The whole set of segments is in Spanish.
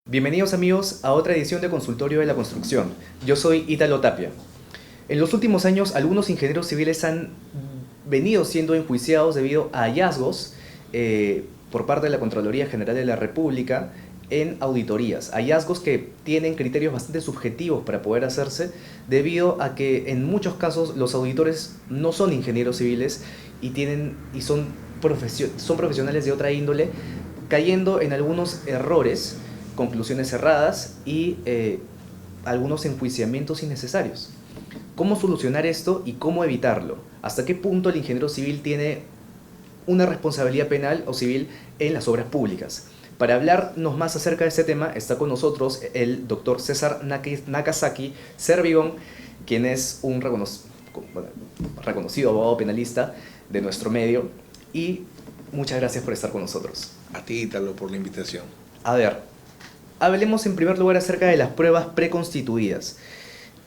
Bienvenidos amigos a otra edición de Consultorio de la Construcción. Yo soy Ítalo Tapia. En los últimos años, algunos ingenieros civiles han venido siendo enjuiciados debido a hallazgos por parte de la Contraloría General de la República en auditorías. Hallazgos que tienen criterios bastante subjetivos para poder hacerse, debido a que en muchos casos los auditores no son ingenieros civiles y son profesionales de otra índole, cayendo en algunos errores, conclusiones erradas y algunos enjuiciamientos innecesarios. ¿Cómo solucionar esto y cómo evitarlo? ¿Hasta qué punto el ingeniero civil tiene una responsabilidad penal o civil en las obras públicas? Para hablarnos más acerca de este tema está con nosotros el doctor César Nakazaki Servigón, quien es un reconocido abogado penalista de nuestro medio, y muchas gracias por estar con nosotros. A ti, Ítalo, por la invitación. A ver, hablemos en primer lugar acerca de las pruebas preconstituidas.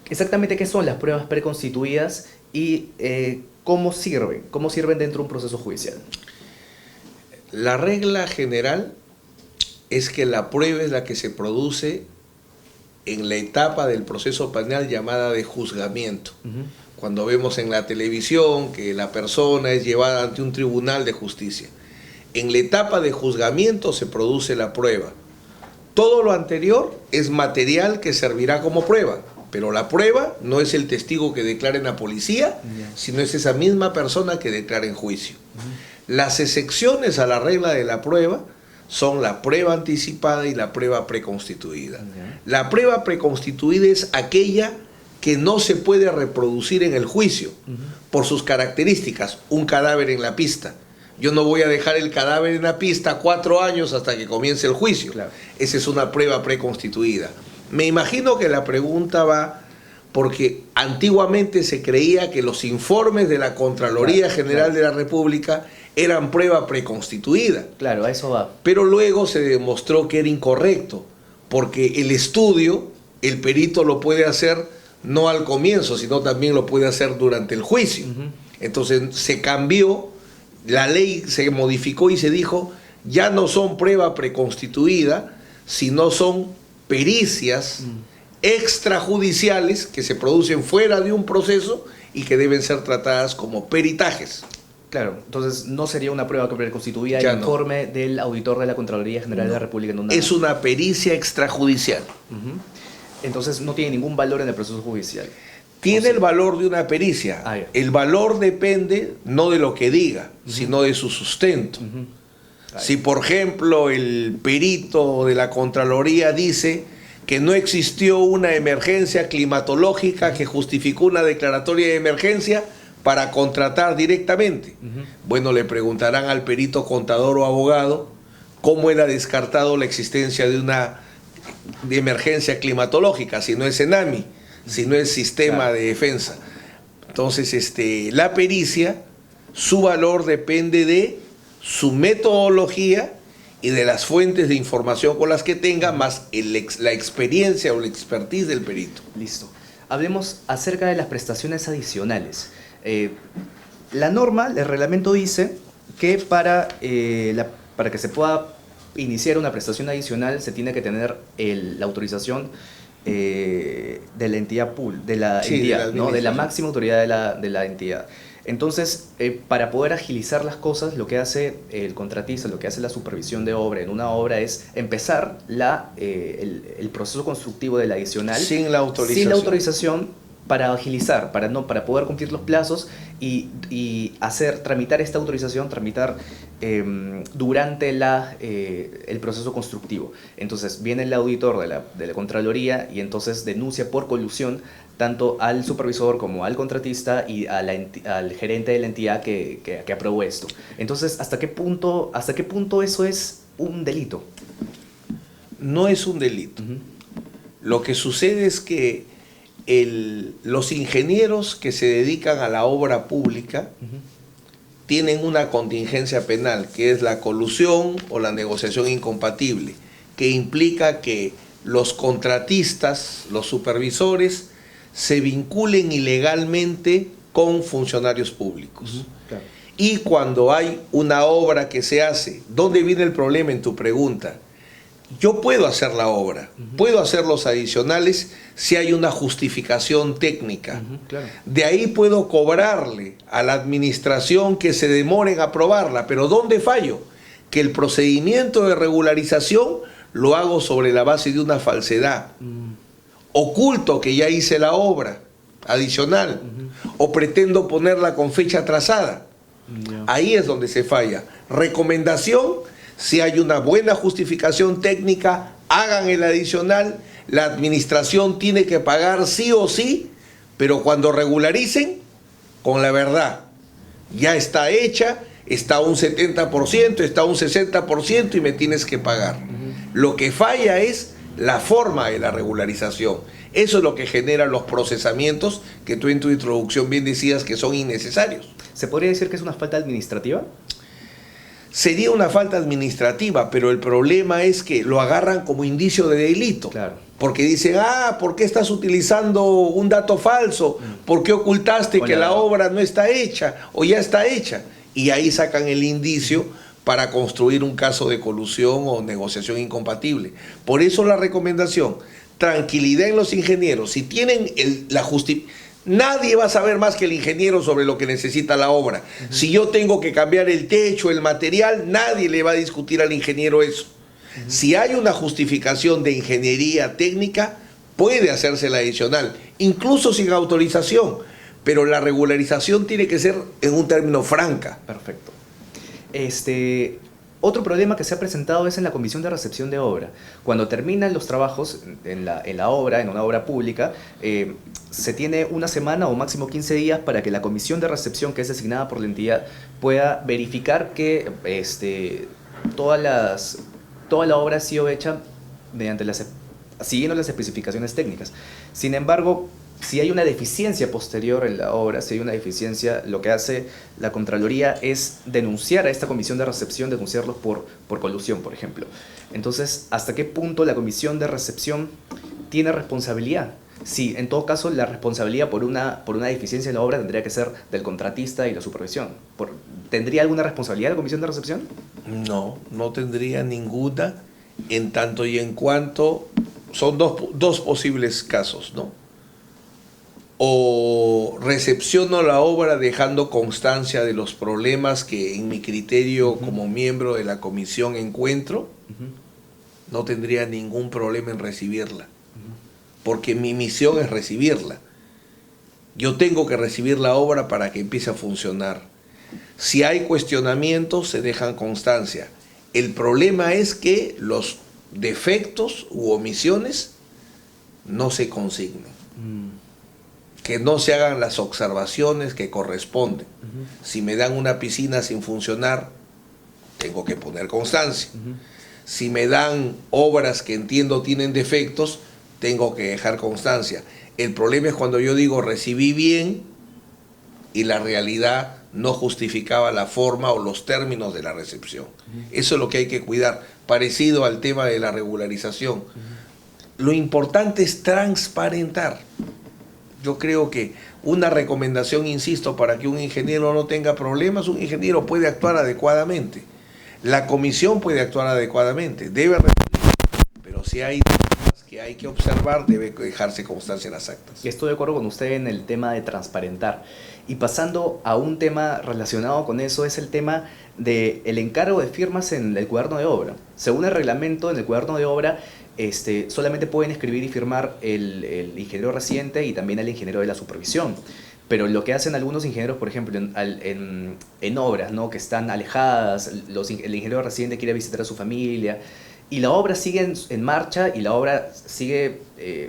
Exactamente qué son las pruebas preconstituidas y cómo sirven dentro de un proceso judicial. La regla general es que la prueba es la que se produce en la etapa del proceso penal llamada de juzgamiento. Cuando vemos en la televisión que la persona es llevada ante un tribunal de justicia. En la etapa de juzgamiento se produce la prueba. Todo lo anterior es material que servirá como prueba, pero la prueba no es el testigo que declara en la policía, sino es esa misma persona que declara en juicio. Las excepciones a la regla de la prueba son la prueba anticipada y la prueba preconstituida. La prueba preconstituida es aquella que no se puede reproducir en el juicio por sus características. Un cadáver en la pista. Yo no voy a dejar el cadáver en la pista 4 años hasta que comience el juicio. Claro. Esa es una prueba preconstituida. Me imagino que la pregunta va porque antiguamente se creía que los informes de la Contraloría General de la República eran prueba preconstituida. Claro, a eso va. Pero luego se demostró que era incorrecto, porque el estudio, el perito lo puede hacer no al comienzo, sino también lo puede hacer durante el juicio. Entonces se cambió. La ley se modificó y se dijo, ya no son prueba preconstituida, sino son pericias extrajudiciales que se producen fuera de un proceso y que deben ser tratadas como peritajes. Claro, entonces no sería una prueba preconstituida el informe del auditor de la Contraloría General de la República. Es una pericia extrajudicial. Entonces no tiene ningún valor en el proceso judicial. Tiene el valor de una pericia. El valor depende no de lo que diga, sino de su sustento. Si, por ejemplo, el perito de la Contraloría dice que no existió una emergencia climatológica que justificó una declaratoria de emergencia para contratar directamente, bueno, le preguntarán al perito contador o abogado cómo era descartado la existencia de una emergencia climatológica, si no es ENAMI, si no es sistema de defensa. Entonces, la pericia, su valor depende de su metodología y de las fuentes de información con las que tenga, más la experiencia o la expertise del perito. Listo. Hablemos acerca de las prestaciones adicionales. La norma, el reglamento dice que para que se pueda iniciar una prestación adicional se tiene que tener la autorización de la entidad de la máxima autoridad de la entidad. Entonces, para poder agilizar las cosas, lo que hace el contratista, lo que hace la supervisión de obra en una obra es empezar el proceso constructivo de la adicional sin la autorización para agilizar, para poder cumplir los plazos y tramitar esta autorización, durante el proceso constructivo. Entonces viene el auditor de la Contraloría y entonces denuncia por colusión tanto al supervisor como al contratista y al gerente de la entidad que aprobó esto. Entonces, ¿hasta qué punto eso es un delito? No es un delito. Lo que sucede es que los ingenieros que se dedican a la obra pública tienen una contingencia penal, que es la colusión o la negociación incompatible, que implica que los contratistas, los supervisores, se vinculen ilegalmente con funcionarios públicos. Claro. Y cuando hay una obra que se hace, ¿dónde viene el problema en tu pregunta? yo puedo hacer la obra, puedo hacer los adicionales si hay una justificación técnica. Claro. De ahí puedo cobrarle a la administración que se demore en aprobarla, pero ¿dónde fallo? Que el procedimiento de regularización lo hago sobre la base de una falsedad. Oculto que ya hice la obra adicional o pretendo ponerla con fecha atrasada. Ahí es donde se falla. Recomendación: si hay una buena justificación técnica, hagan el adicional. La administración tiene que pagar sí o sí, pero cuando regularicen, con la verdad. Ya está hecha, está un 70%, está un 60% y me tienes que pagar. Lo que falla es la forma de la regularización. Eso es lo que genera los procesamientos que tú en tu introducción bien decías que son innecesarios. ¿Se podría decir que es una falta administrativa? Sería una falta administrativa, pero el problema es que lo agarran como indicio de delito. Claro. Porque dicen, ¿por qué estás utilizando un dato falso? ¿Por qué ocultaste que la obra no está hecha o ya está hecha? Y ahí sacan el indicio para construir un caso de colusión o negociación incompatible. Por eso la recomendación: tranquilidad en los ingenieros. Si tienen la justificación, nadie va a saber más que el ingeniero sobre lo que necesita la obra. Si yo tengo que cambiar el techo, el material, nadie le va a discutir al ingeniero eso. Si hay una justificación de ingeniería técnica, puede hacerse la adicional, incluso sin autorización, pero la regularización tiene que ser en un término franca. Perfecto. Otro problema que se ha presentado es en la comisión de recepción de obra. Cuando terminan los trabajos en la obra, en una obra pública, se tiene una semana o máximo 15 días para que la comisión de recepción, que es designada por la entidad, pueda verificar que toda la obra ha sido hecha siguiendo las especificaciones técnicas. Sin embargo, si hay una deficiencia posterior en la obra, si hay una deficiencia, lo que hace la Contraloría es denunciar a esta comisión de recepción, denunciarlos por colusión, por ejemplo. Entonces, ¿hasta qué punto la comisión de recepción tiene responsabilidad? Sí, en todo caso, la responsabilidad por una deficiencia en la obra tendría que ser del contratista y la supervisión. ¿Tendría alguna responsabilidad la comisión de recepción? No, no tendría ninguna, en tanto y en cuanto son dos posibles casos, ¿no? O recepciono la obra dejando constancia de los problemas que en mi criterio como miembro de la comisión encuentro, no tendría ningún problema en recibirla, porque mi misión es recibirla. Yo tengo que recibir la obra para que empiece a funcionar. Si hay cuestionamientos, se dejan constancia. El problema es que los defectos u omisiones no se consignen. Que no se hagan las observaciones que corresponden. Si me dan una piscina sin funcionar, tengo que poner constancia. Si me dan obras que entiendo tienen defectos, tengo que dejar constancia. El problema es cuando yo digo recibí bien y la realidad no justificaba la forma o los términos de la recepción. Eso es lo que hay que cuidar, parecido al tema de la regularización. Lo importante es transparentar. Yo creo que una recomendación, insisto, para que un ingeniero no tenga problemas, un ingeniero puede actuar adecuadamente. La comisión puede actuar adecuadamente, debe recibir, pero si hay temas que hay que observar, debe dejarse constancia en las actas. Y estoy de acuerdo con usted en el tema de transparentar. Y pasando a un tema relacionado con eso, es el tema del encargo de firmas en el cuaderno de obra. Según el reglamento, en el cuaderno de obra, solamente pueden escribir y firmar el ingeniero residente y también el ingeniero de la supervisión. Pero lo que hacen algunos ingenieros, por ejemplo, en obras, ¿no?, que están alejadas, el ingeniero residente quiere visitar a su familia, y la obra sigue en marcha y la obra sigue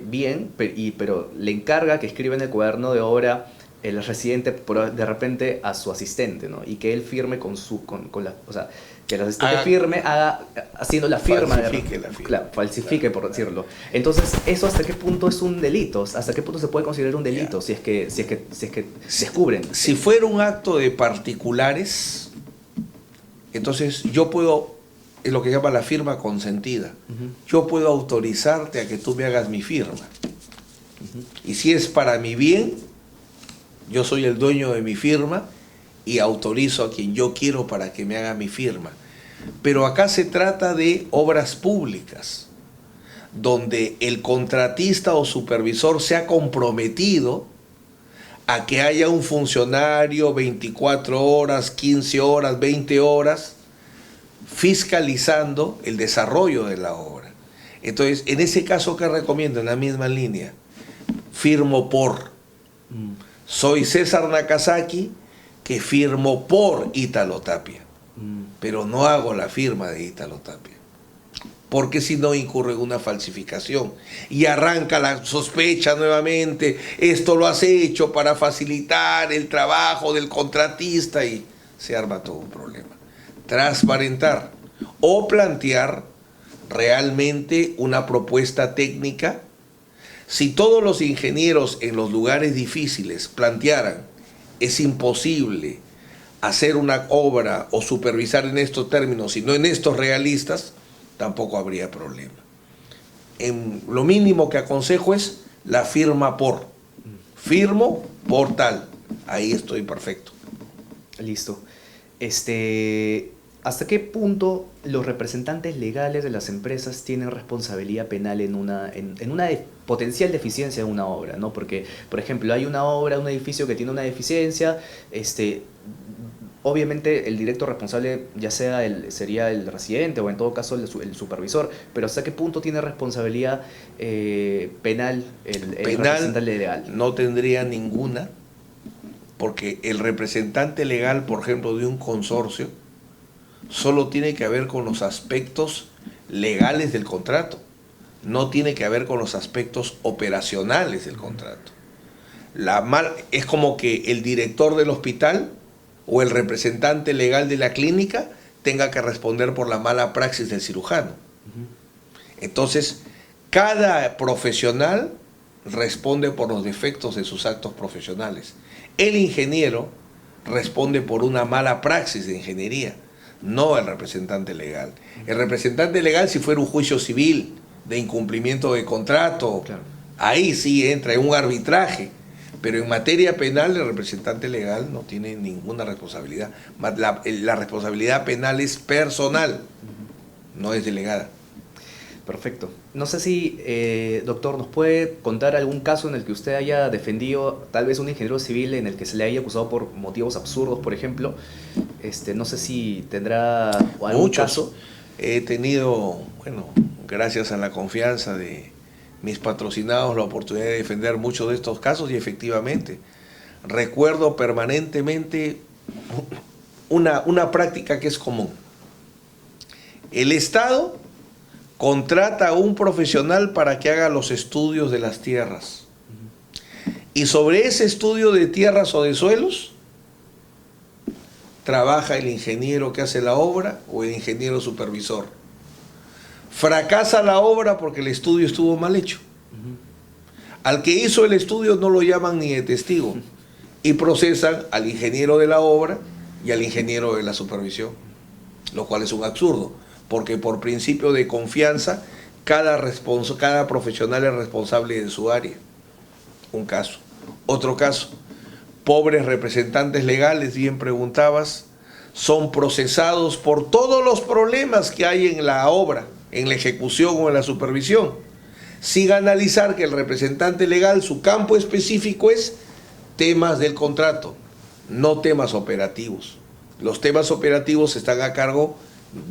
bien, pero le encarga que escriba en el cuaderno de obra el residente de repente a su asistente, ¿no? Y que él firme que el asistente firme, haciendo la firma. Falsifique la firma. Claro, falsifique, por decirlo. Entonces, ¿eso hasta qué punto es un delito? ¿Hasta qué punto se puede considerar un delito si es que descubren? Si fuera un acto de particulares, entonces yo puedo, es lo que se llama la firma consentida. Yo puedo autorizarte a que tú me hagas mi firma. Y si es para mi bien, yo soy el dueño de mi firma y autorizo a quien yo quiero para que me haga mi firma. Pero acá se trata de obras públicas, donde el contratista o supervisor se ha comprometido a que haya un funcionario 24 horas, 15 horas, 20 horas, fiscalizando el desarrollo de la obra. Entonces, en ese caso, ¿qué recomiendo? En la misma línea, firmo por. Soy César Nakazaki, que firmo por Ítalo Tapia, pero no hago la firma de Ítalo Tapia, porque si no incurre en una falsificación y arranca la sospecha nuevamente, esto lo has hecho para facilitar el trabajo del contratista y se arma todo un problema. Transparentar o plantear realmente una propuesta técnica. Si todos los ingenieros en los lugares difíciles plantearan, es imposible hacer una obra o supervisar en estos términos, sino en estos realistas, tampoco habría problema. Lo mínimo que aconsejo es la firma por. Firmo por tal. Ahí estoy perfecto. Listo. ¿Hasta qué punto los representantes legales de las empresas tienen responsabilidad penal en una potencial deficiencia de una obra, ¿no? Porque, por ejemplo, hay una obra, un edificio que tiene una deficiencia, obviamente el directo responsable ya sería el residente o en todo caso el supervisor, pero ¿hasta qué punto tiene responsabilidad penal el representante legal? No tendría ninguna, porque el representante legal, por ejemplo, de un consorcio, solo tiene que ver con los aspectos legales del contrato, no tiene que ver con los aspectos operacionales del contrato. Es como que el director del hospital o el representante legal de la clínica tenga que responder por la mala praxis del cirujano. Entonces, cada profesional responde por los defectos de sus actos profesionales. El ingeniero responde por una mala praxis de ingeniería, no el representante legal. El representante legal, si fuera un juicio civil de incumplimiento de contrato, claro, ahí sí entra en un arbitraje, pero en materia penal el representante legal no tiene ninguna responsabilidad. La responsabilidad penal es personal, no es delegada. Perfecto. No sé si, doctor, nos puede contar algún caso en el que usted haya defendido tal vez un ingeniero civil en el que se le haya acusado por motivos absurdos, por ejemplo. No sé si tendrá algún caso. He tenido, gracias a la confianza de mis patrocinados, la oportunidad de defender muchos de estos casos y efectivamente recuerdo permanentemente una práctica que es común. El Estado contrata a un profesional para que haga los estudios de las tierras. Y sobre ese estudio de tierras o de suelos, trabaja el ingeniero que hace la obra o el ingeniero supervisor. Fracasa la obra porque el estudio estuvo mal hecho. Al que hizo el estudio no lo llaman ni de testigo y procesan al ingeniero de la obra y al ingeniero de la supervisión, lo cual es un absurdo, porque por principio de confianza cada profesional es responsable de su área. Un caso. Otro caso, pobres representantes legales, bien preguntabas, son procesados por todos los problemas que hay en la obra, en la ejecución o en la supervisión, sin analizar que el representante legal, su campo específico es temas del contrato, no temas operativos. Los temas operativos están a cargo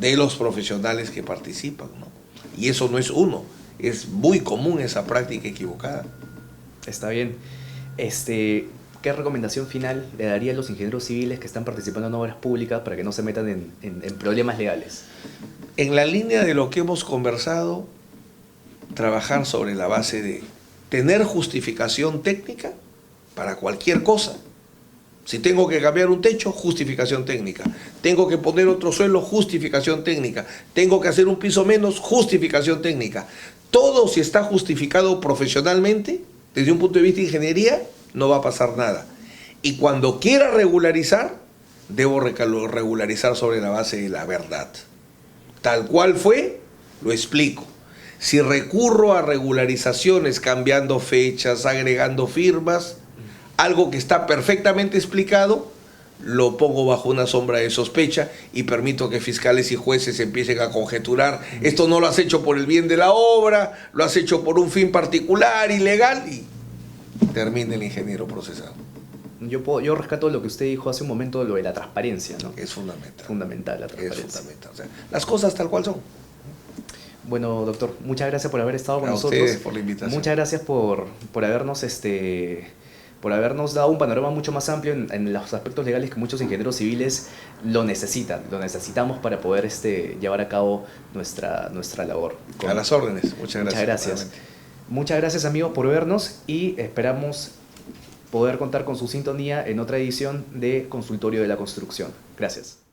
de los profesionales que participan, ¿no? Y eso no es uno, es muy común esa práctica equivocada. Está bien. ¿Qué recomendación final le daría a los ingenieros civiles que están participando en obras públicas para que no se metan en problemas legales? En la línea de lo que hemos conversado, trabajar sobre la base de tener justificación técnica para cualquier cosa. Si tengo que cambiar un techo, justificación técnica. Tengo que poner otro suelo, justificación técnica. Tengo que hacer un piso menos, justificación técnica. Todo, si está justificado profesionalmente, desde un punto de vista de ingeniería, no va a pasar nada. Y cuando quiera regularizar, debo regularizar sobre la base de la verdad. Tal cual fue, lo explico. Si recurro a regularizaciones, cambiando fechas, agregando firmas, algo que está perfectamente explicado, lo pongo bajo una sombra de sospecha y permito que fiscales y jueces empiecen a conjeturar, esto no lo has hecho por el bien de la obra, lo has hecho por un fin particular, ilegal, y termina el ingeniero procesado. Yo rescato lo que usted dijo hace un momento, lo de la transparencia, ¿no? Es fundamental. Fundamental la transparencia. Es fundamental. O sea, las cosas tal cual son. Bueno, doctor, muchas gracias por haber estado con A nosotros. ustedes por la invitación. Muchas gracias por habernos dado un panorama mucho más amplio en los aspectos legales que muchos ingenieros civiles lo necesitan. Lo necesitamos para poder llevar a cabo nuestra labor. A las órdenes. Muchas gracias. Muchas gracias. Muchas gracias, amigos, por vernos y esperamos poder contar con su sintonía en otra edición de Consultorio de la Construcción. Gracias.